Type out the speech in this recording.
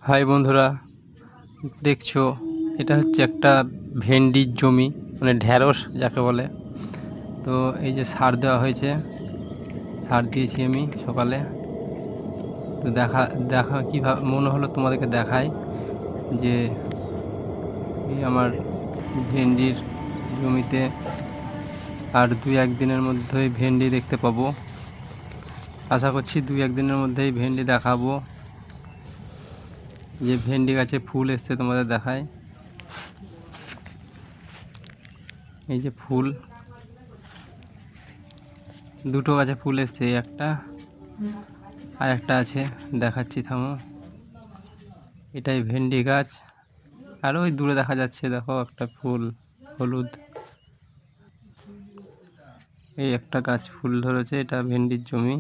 High বন্ধুরা, দেখছো এটা হচ্ছে একটা ভেন্ডির জমি, মানে ঢ্যাঁড়স যাকে বলে। তো এই যে সার দেওয়া হয়েছে, সার দিয়েছি আমি সকালে। তো দেখা দেখা কীভাবে মনে হলো তোমাদেরকে দেখাই যে এই আমার ভেন্ডির জমিতে আর 2-1 দিনের মধ্যেই ভেন্ডি দেখতে পাবো। আশা করছি 2-1 দিনের মধ্যেই ভেন্ডি দেখাবো। যে ভেন্ডি গাছে ফুল এসছে তোমাদের দেখায়, এই যে ফুল, দুটো গাছে ফুল এসছে, একটা আর একটা আছে, দেখাচ্ছি থামো। এটাই ভেন্ডি গাছ, আর ওই দূরে দেখা যাচ্ছে, দেখো একটা ফুল হলুদ। এই একটা গাছ ফুল ধরেছে, এটা ভেন্ডির জমি।